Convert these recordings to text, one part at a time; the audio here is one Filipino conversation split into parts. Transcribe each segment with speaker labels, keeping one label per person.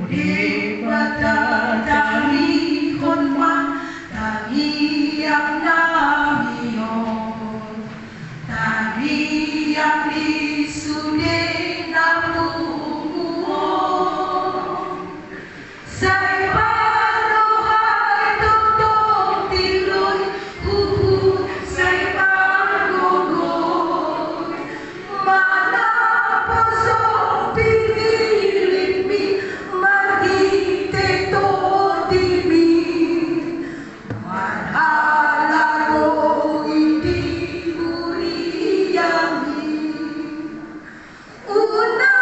Speaker 1: Ngunit magtatanihon man, tangiyak namin yun. Tangiyak ni Sudin na bumuon. Sa'y panuhay tugtog tiloy, sa'y pagugod. Manapasok pinilit mi, magitito timi. Manhalago hindi uriyami. Una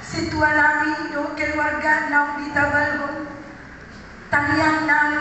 Speaker 1: situa namin do keluarga ng Bitabalho, tanyang namin